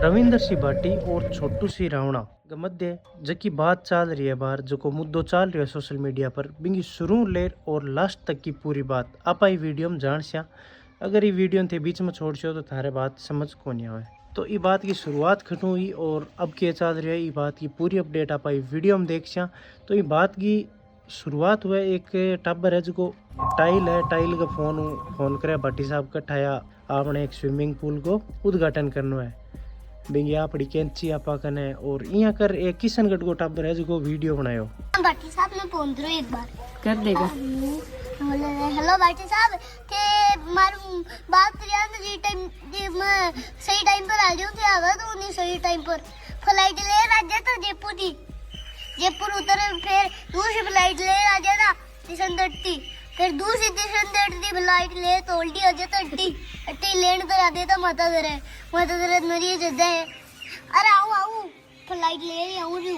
रविंदर सिंह भाटी और छोटू सी रावणा के मध्य जकी बात चल रही है बाहर जो मुद्दो चल रही है सोशल मीडिया पर बिंगी शुरू लेर और लास्ट तक की पूरी बात आप आई वीडियो में जान सिया। अगर ये वीडियो थे बीच में छोड़ तो थारे बात समझ को नहीं आवे। तो ये बात की शुरुआत खटू हुई और अब क्या चल रही है ये बात की पूरी अपडेट आप आई वीडियो में देख सिया। तो ये बात की शुरुआत हुआ एक टाबर है जो टाइल है, टाइल का फोन करे भाटी साहब का ठाया आपने एक स्विमिंग पूल को उद्घाटन करना है बिंगी आपड़ी कैंची आपा कने और यहाँ कर एक किशनगढ़ को टाबर है जो वीडियो बनायो। भाटी साहब ने फोन करो एक बार कर देगा। हेलो भाटी साहब के मार बात करिया ना जी टाइम मैं सही टाइम पर आ जाऊं थे आवा तो नहीं सही टाइम पर फ्लाइट ले आ जाता जयपुर की जयपुर उतर फिर दूसरी फ्लाइट ले आ जाता स्टेशन 30 फिर दूसरी स्टेशन 30 फ्लाइट ले तो उल्टी आ जाता अट्टी लेन कर आ देता माता दरे मेरी जद्दा है। अरे आओ फ्लाइट ले रही आऊं रू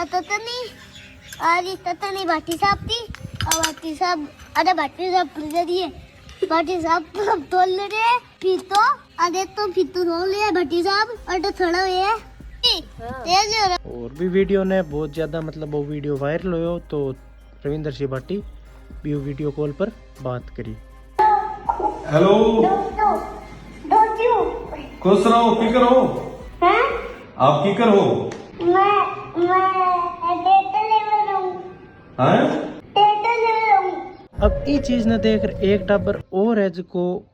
आता नहीं आ रही तता नहीं भाटी साहब थी और भाटी साहब अरे भाटी साहब प्रिय दिए भाटी साहब तोल रहे फीतो अरे तो फीतो तोल लिया भाटी साहब और तो थोड़ा ये और भी वीडियो ने बहुत ज्यादा मतलब वो वीडियो वायरल हो तो रविंदर सिंह भाटी भी वीडियो कॉल पर बात करी। हेलो खुश रहो की करो आप की करो अब ये चीज न देख एक टाबर और है जो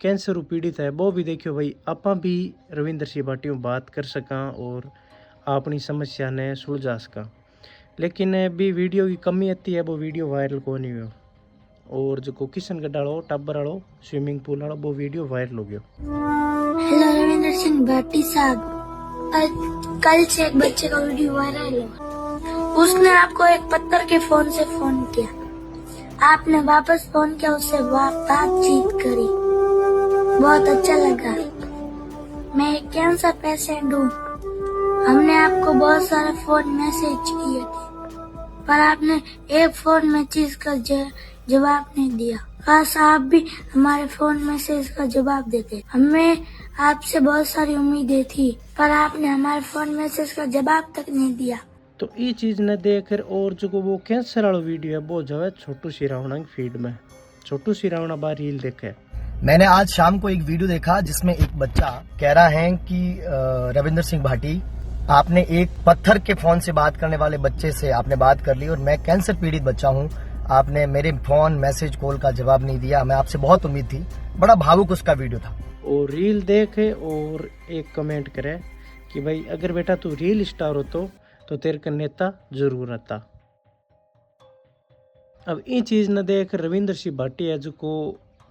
कैंसर पीड़ित है वो भी देखियो भाई आपा भी रविंदर सिंह भाटी बात कर सका और अपनी समस्या ने सुलझा सका। लेकिन भी वीडियो की कमी आती है वो वीडियो वायरल को नहीं हुआ और जो किशनगढ़ वालो टाबर वालो स्विमिंग पूल वालो वो वीडियो वायरल हो गया। हेलो रविंदर सिंह भाटी साहब कल से एक बच्चे का वीडियो वायरल हुआ उसने आपको एक पत्थर के फोन से फोन किया आपने वापस फोन किया उससे बातचीत करी बहुत अच्छा लगा। मैं एक कैंसर पेशेंट हूँ हमने आपको बहुत सारे फोन मैसेज किए थे पर आपने एक फोन मैसेज का जवाब नहीं दिया। काश आप भी हमारे फोन मैसेज का जवाब देते। हमें आपसे बहुत सारी उम्मीदें थी पर आपने हमारे फोन मैसेज का जवाब तक नहीं दिया। तो ये चीज न देखकर और जो वो कैंसर वाला वीडियो है वो जो है छोटू सी रावणा की फीड में छोटू सी रावणा बार रील देखे। मैंने आज शाम को एक वीडियो देखा जिसमें एक बच्चा कह रहा है कि रविंदर सिंह भाटी आपने एक पत्थर के फोन से बात करने वाले बच्चे से आपने बात कर ली और मैं कैंसर पीड़ित बच्चा हूँ आपने मेरे फोन मैसेज कॉल का जवाब नहीं दिया। हमें आपसे बहुत उम्मीद थी। बड़ा भावुक उसका वीडियो था। और रील देखे और एक कमेंट करे कि भाई अगर बेटा तू रील स्टार हो तो तेरे का नेता जरूर आता। अब ये चीज न देख रविंदर सिंह भाटी है जो को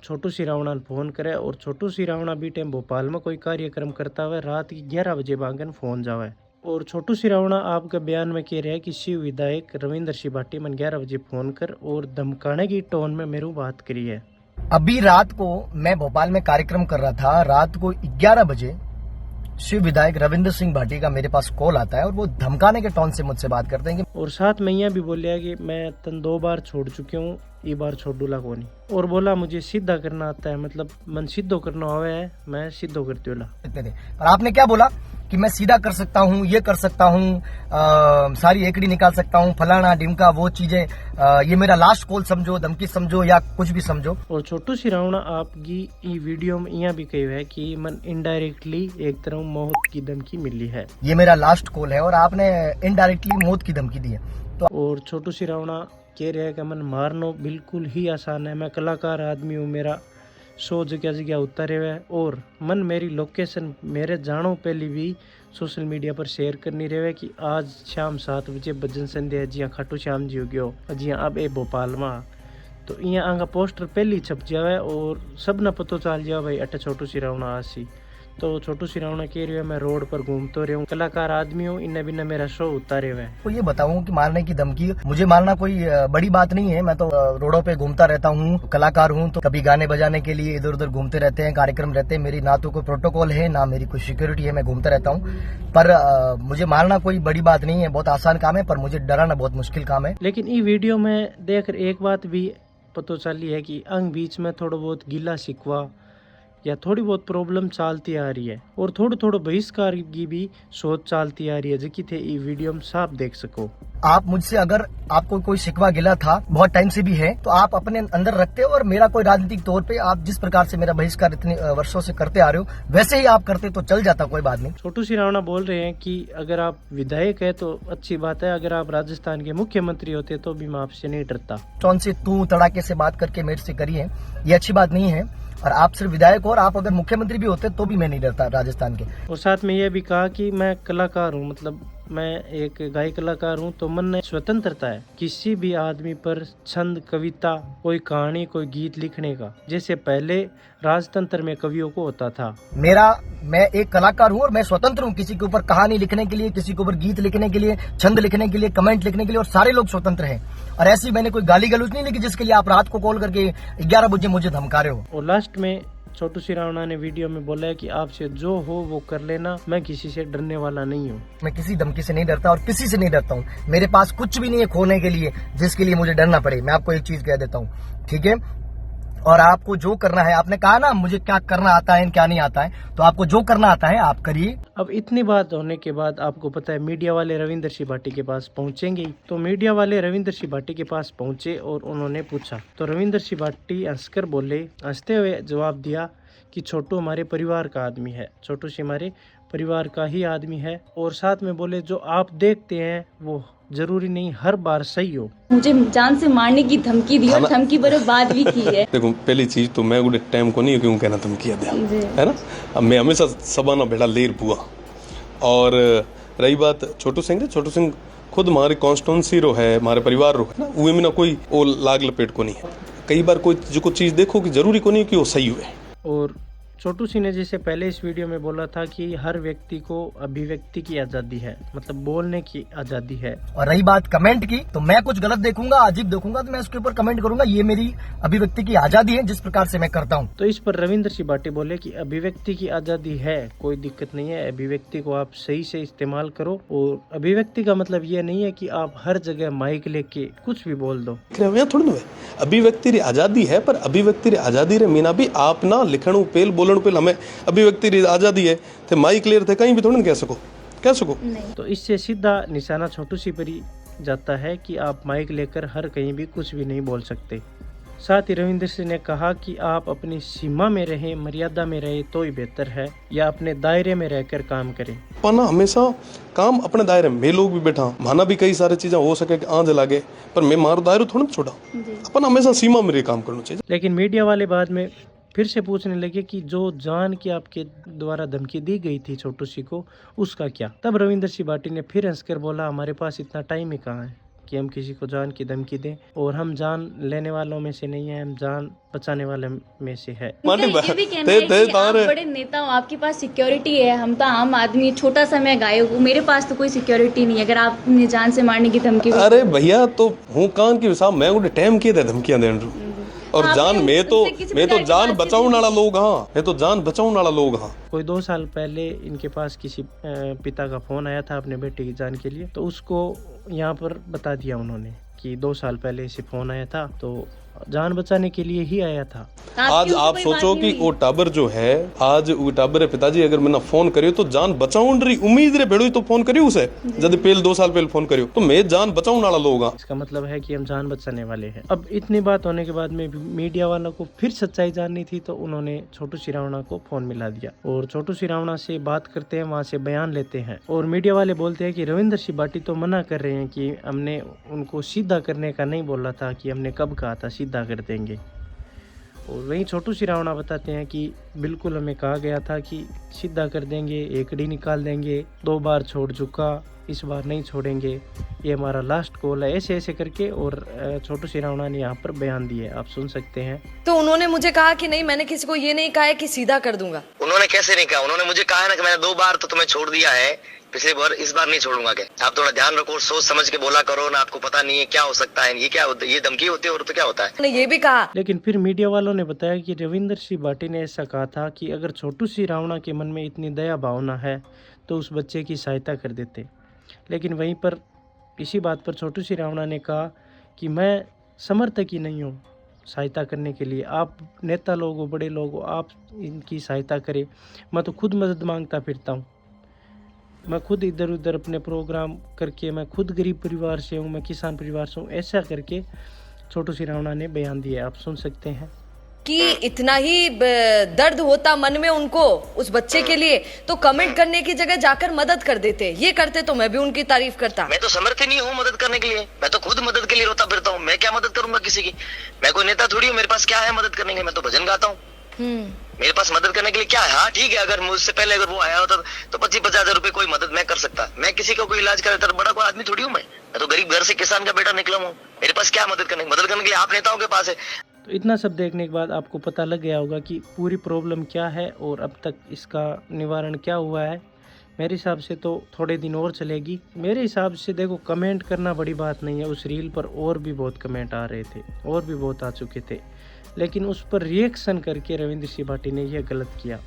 छोटू सी रावणा फोन करे और छोटू सी रावणा भी टाइम भोपाल में कोई कार्यक्रम करता हुआ रात की 11 बजे बांगन फोन जावे और छोटू सी रावणा आपके बयान में कह रहा है कि शिव विधायक रविंदर सिंह भाटी मन 11 बजे फोन कर और धमकाने की टोन में मेरू बात करी है। अभी रात को मैं भोपाल में कार्यक्रम कर रहा था रात को 11 बजे शिव विधायक रविंदर सिंह भाटी का मेरे पास कॉल आता है और वो धमकाने के टोन से मुझसे बात करते हैं कि और साथ में यहाँ भी बोलिया कि मैं तन 2 बार छोड़ चुकी हूँ ये बार छोड़ डूला को नहीं और बोला मुझे सीधा करना आता है मतलब मन सिद्धो करना हुआ है मैं सिद्धो करती हूँ। पर आपने क्या बोला कि मैं सीधा कर सकता हूँ ये कर सकता हूँ सारी एकड़ी निकाल सकता हूँ फलाना ढिमका वो चीजें ये मेरा लास्ट कॉल समझो धमकी समझो या कुछ भी समझो। और छोटू सी रावणा आपकी ये वीडियो में यहाँ भी कही है कि मन इनडायरेक्टली एक तरह मौत की धमकी मिली है। ये मेरा लास्ट कॉल है और आपने इनडायरेक्टली मौत की धमकी दी है। तो और छोटू सी रावणा कह रहा है कि मन मारना बिल्कुल ही आसान है मैं कलाकार आदमी हूँ मेरा 100 जगह उतारे हुए और मन मेरी लोकेशन मेरे जानो पहले भी सोशल मीडिया पर शेयर करनी रहे कि आज शाम 7 बजे भजन संध्या जिया खाटू श्याम जी हो गयो जिया अब ए भोपाल में तो यहाँ आगा पोस्टर पहले छप जावे और सब न पतो चल जाए भाई अटे छोटू सी रावणा आसी। तो छोटू सी रावणा कह रही है मैं रोड पर घूमते रहा हूँ कलाकार आदमी हूँ इन्हें बिना मेरा शो उतारे हुए। तो ये बताऊं कि मारने की धमकी मुझे मारना कोई बड़ी बात नहीं है। मैं तो रोडों पे घूमता रहता हूँ कलाकार हूँ तो कभी गाने बजाने के लिए इधर उधर घूमते रहते हैं कार्यक्रम रहते हैं। मेरी ना तो कोई प्रोटोकॉल है ना मेरी कोई सिक्योरिटी है मैं घूमता रहता हूँ पर मुझे मारना कोई बड़ी बात नहीं है। बहुत आसान काम है पर मुझे डराना बहुत मुश्किल काम है। लेकिन ये वीडियो में देख एक बात भी पता चली है कि अंग बीच में थोड़ा बहुत गिला शिकवा या थोड़ी बहुत प्रॉब्लम चालती आ रही है और थोड़ो बहिष्कार की भी सोच चालती आ रही है, जकी थे ये वीडियो में साफ देख सको। आप मुझसे अगर आपको कोई शिकवा गिला था, बहुत टाइम से भी है, तो आप अपने अंदर रखते हो और मेरा कोई राजनीतिक तौर पे आप जिस प्रकार से मेरा बहिष्कार इतने वर्षों से करते आ रहे हो वैसे ही आप करते तो चल जाता, कोई बात नहीं। छोटू श्री रावणा बोल रहे हैं कि अगर आप विधायक है तो अच्छी बात है, अगर आप राजस्थान के मुख्यमंत्री होते तो भी मैं आपसे नहीं डरता। कौन से तू तड़ाके से बात करके मेरे से करी है, ये अच्छी बात नहीं है। और आप सिर्फ विधायक हो और आप अगर मुख्यमंत्री भी होते तो भी मैं नहीं डरता राजस्थान के। और साथ में यह भी कहा कि मैं कलाकार हूँ, मतलब मैं एक गायक कलाकार हूँ, तो मन में स्वतंत्रता है किसी भी आदमी पर छंद, कविता, कोई कहानी, कोई गीत लिखने का, जैसे पहले राजतंत्र में कवियों को होता था। मैं एक कलाकार हूँ और मैं स्वतंत्र हूँ किसी के ऊपर कहानी लिखने के लिए, किसी के ऊपर गीत लिखने के लिए, छंद लिखने के लिए, कमेंट लिखने के लिए, और सारे लोग स्वतंत्र हैं। और ऐसी मैंने कोई गाली गलौज नहीं लिखी जिसके लिए आप रात को कॉल करके 11 बजे मुझे धमका रहे हो। और लास्ट में छोटू श्री रावणा ने वीडियो में बोला है कि आपसे जो हो वो कर लेना, मैं किसी से डरने वाला नहीं हूँ। मैं किसी धमकी से नहीं डरता और किसी से नहीं डरता हूँ। मेरे पास कुछ भी नहीं है खोने के लिए जिसके लिए मुझे डरना पड़े। मैं आपको एक चीज कह देता हूँ, ठीक है? और आपको जो करना है, आपने कहा ना मुझे क्या करना आता है क्या नहीं आता है, तो आपको जो करना आता है आप करिए। अब इतनी बात होने के बाद आपको पता है मीडिया वाले रविंद्र सिंह भाटी के पास पहुंचेंगे ही। तो मीडिया वाले रविंद्र सिंह भाटी के पास पहुंचे और उन्होंने पूछा, तो रविंद्र सिंह भाटी हंसकर बोले, हंसते हुए जवाब दिया कि छोटू हमारे परिवार का आदमी है, छोटू सिंह हमारे परिवार का ही आदमी है। और साथ में बोले जो आप देखते हैं वो जरूरी नहीं हर बार सही हो। मुझे जान से मारने की धमकी दी और धमकी पर बात भी की है। देखो पहली चीज तो मैं गुडे टाइम को नहीं क्यों कहना धमकी दिया है ना, अब मैं हमेशा सबाना भेड़ा लेर पुआ। और रही बात छोटू सिंह खुद हमारी कॉन्स्टिट्यूंसी रो है, हमारे परिवार रो है ना, वो में ना कोई वो लाग लपेट को नहीं है। कई बार कोई जो चीज देखो कि जरूरी को नहीं कि वो सही हुए। और छोटू सिंह ने जैसे पहले इस वीडियो में बोला था कि हर व्यक्ति को अभिव्यक्ति की आजादी है, मतलब बोलने की आजादी है। और रही बात कमेंट की, तो मैं कुछ गलत देखूंगा, अजीब देखूंगा तो मैं उसके ऊपर कमेंट करूंगा, ये मेरी अभिव्यक्ति की आजादी है जिस प्रकार से मैं करता हूँ। तो इस पर रविंद्र सिंह भाटी बोले कि अभिव्यक्ति की आजादी है, कोई दिक्कत नहीं है, अभिव्यक्ति को आप सही से इस्तेमाल करो। और अभिव्यक्ति का मतलब ये नहीं है कि आप हर जगह माइक लेके कुछ भी बोल दो। थोड़ी अभिव्यक्ति री आजादी है, पर अभिव्यक्ति री आजादी रे मीना भी आप ना लिखणु पेल बोलणु पेल हमें अभिव्यक्ति री आजादी है थे माइक क्लियर थे कहीं भी थोड़ी कह सको। तो इससे सीधा निशाना छोटू सी पर ही जाता है कि आप माइक लेकर हर कहीं भी कुछ भी नहीं बोल सकते। साथ ही रविंद्र सिंह ने कहा कि आप अपनी सीमा में रहें, मर्यादा में रहे तो ही बेहतर है, या अपने दायरे में रहकर काम करें। पाना हमेशा काम अपने दायरे में, लोग भी बैठा माना भी कई सारी चीजें हो सके कि आंज लागे, पर मैं मारो दायरा थोड़ा छोड़ा, अपन हमेशा सीमा में काम करना चाहिए। लेकिन मीडिया वाले बाद में फिर से पूछने लगे कि जो जान की आपके द्वारा धमकी दी गई थी छोटू सिंह को, उसका क्या? तब रविंद्र सिंह भाटी ने फिर हंसकर बोला, हमारे पास इतना टाइम ही कहाँ है कि हम किसी को जान की धमकी दें, और हम जान लेने वालों में से नहीं है, हम जान बचाने वाले में से है। ये भी कहना है कि आप बड़े नेता हो, आपके पास सिक्योरिटी है, हम तो आम आदमी, छोटा सा मैं गायक हूँ, मेरे पास तो कोई सिक्योरिटी नहीं है। अगर आपने जान से मारने की धमकी, अरे भैया तो हूँ कान की हिसाब मैं उन्हें टाइम किए थे धमकियां देने, और जान मैं तो जान बचाने वाला लोग, हाँ मैं तो जान बचाने वाला लोग। हाँ कोई 2 साल पहले इनके पास किसी पिता का फोन आया था अपने बेटे की जान के लिए, तो उसको यहाँ पर बता दिया उन्होंने कि 2 साल पहले इसे फोन आया था, तो जान बचाने के लिए ही आया था। आज आप सोचो कि वो टाबर जो है, आज वो टाबर है पिताजी अगर मैंने फोन करियो तो जान बचाउन री उम्मीद रे भेड़ो तो फोन करियो उसे, जब पहले 2 साल पहले फोन करियो तो मैं जान बचाउन वाला लोग। इसका मतलब है कि हम जान बचाने वाले हैं। अब इतनी बात होने के बाद में मीडिया वालों को फिर सच्चाई जाननी थी, तो उन्होंने छोटू श्री रावणा को फोन मिला दिया और छोटू श्री रावणा से बात करते हैं, वहाँ से बयान लेते हैं। और मीडिया वाले बोलते हैं कि रविंद्र सिंह भाटी तो मना कर रहे हैं कि हमने उनको सीधा करने का नहीं बोला था, कि हमने कब कहा था सीधा कर देंगे। और वहीं छोटू श्री रावणा बताते हैं कि बिल्कुल हमें कहा गया था कि सीधा कर देंगे, एकड़ी निकाल देंगे, 2 बार छोड़ चुका, इस बार नहीं छोड़ेंगे, ये हमारा लास्ट कॉल है, ऐसे ऐसे करके। और छोटू श्री रावणा ने यहाँ पर बयान दिए, आप सुन सकते हैं। तो उन्होंने मुझे कहा कि नहीं, मैंने किसी को ये नहीं कहा है कि सीधा कर दूंगा। उन्होंने कैसे नहीं कहा? उन्होंने मुझे कहा है ना कि मैंने 2 बार तो तुम्हें छोड़ दिया है, पिछली बार, इस बार नहीं छोड़ूंगा। क्या आप थोड़ा ध्यान रखो, सोच समझ के बोला करो ना, आपको पता नहीं है क्या हो सकता है, ये क्या होता है, ये धमकी होती है और तो क्या होता है। उन्होंने ये भी कहा। लेकिन फिर मीडिया वालों ने बताया कि रविंद्र सिंह भाटी ने ऐसा कहा था कि अगर छोटू श्री रावणा के मन में इतनी दया भावना है तो उस बच्चे की सहायता कर देते। लेकिन वहीं पर इसी बात पर छोटू श्री रावणा ने कहा कि मैं समर्थक ही नहीं हूँ, सहायता करने के लिए। आप नेता लोग हो, बड़े लोग हो, आप इनकी सहायता करें। मैं तो खुद मदद मांगता फिरता हूँ, मैं खुद इधर उधर अपने प्रोग्राम करके, मैं खुद गरीब परिवार से हूँ, मैं किसान परिवार से हूँ, ऐसा करके छोटू सिरावणा ने बयान दिया। आप सुन सकते हैं कि इतना ही दर्द होता मन में उनको उस बच्चे के लिए, तो कमेंट करने की जगह जाकर मदद कर देते। ये करते तो मैं भी उनकी तारीफ करता। मैं तो समर्थ ही नहीं हूँ मदद करने के लिए, मैं तो खुद मदद के लिए रोता फिरता हूँ। मैं क्या मदद करूंगा किसी की? मैं कोई नेता थोड़ी हूँ, मेरे पास क्या है मदद करने के लिए? मैं तो भजन गाता हूँ। मेरे पास मदद करने के लिए क्या है? हाँ ठीक है, अगर मुझसे पहले अगर वो आया होता तो 25-50 हजार रुपए कोई मदद मैं कर सकता। मैं किसी का कोई इलाज कर बड़ा कोई आदमी थोड़ी हूँ। मैं तो गरीब घर से किसान का बेटा निकला हूँ। मेरे पास क्या मदद करने के लिए आप नेताओं के पास है। तो इतना सब देखने के बाद आपको पता लग गया होगा कि पूरी प्रॉब्लम क्या है और अब तक इसका निवारण क्या हुआ है। मेरे हिसाब से तो थोड़े दिन और चलेगी। मेरे हिसाब से देखो, कमेंट करना बड़ी बात नहीं है। उस रील पर और भी बहुत कमेंट आ रहे थे, और भी बहुत आ चुके थे, लेकिन उस पर रिएक्शन करके रविंद्र सिंह भाटी ने यह गलत किया।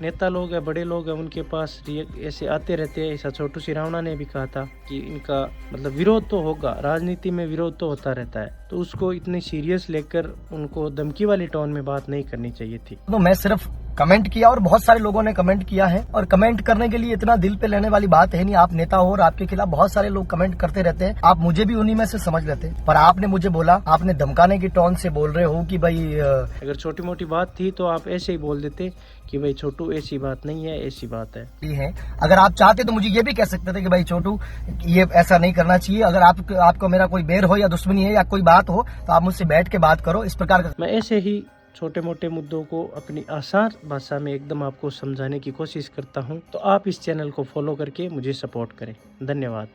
नेता लोग हैं, बड़े लोग हैं, उनके पास ऐसे आते रहते हैं। ऐसा छोटू सिरावणा ने भी कहा था कि इनका मतलब विरोध तो होगा, राजनीति में विरोध तो होता रहता है, तो उसको इतनी सीरियस लेकर उनको धमकी वाली टोन में बात नहीं करनी चाहिए थी। तो मैं सिर्फ कमेंट किया और बहुत सारे लोगों ने कमेंट किया है, और कमेंट करने के लिए इतना दिल पे लेने वाली बात है नहीं। आप नेता हो और आपके खिलाफ बहुत सारे लोग कमेंट करते रहते हैं, आप मुझे भी उन्हीं में से समझ लेते। पर आपने मुझे बोला, आपने धमकाने की टोन से बोल रहे हो कि भाई अगर छोटी मोटी बात थी तो आप ऐसे ही बोल देते कि भाई छोटू ऐसी बात नहीं है, ऐसी बात है। अगर आप चाहते तो मुझे ये भी कह सकते थे कि भाई छोटू ये ऐसा नहीं करना चाहिए। अगर आपको मेरा कोई बैर हो या दुश्मनी है या कोई बात हो तो आप मुझसे बैठ के बात करो। इस प्रकार का मैं ऐसे ही छोटे मोटे मुद्दों को अपनी आसान भाषा में एकदम आपको समझाने की कोशिश करता हूं। तो आप इस चैनल को फॉलो करके मुझे सपोर्ट करें। धन्यवाद।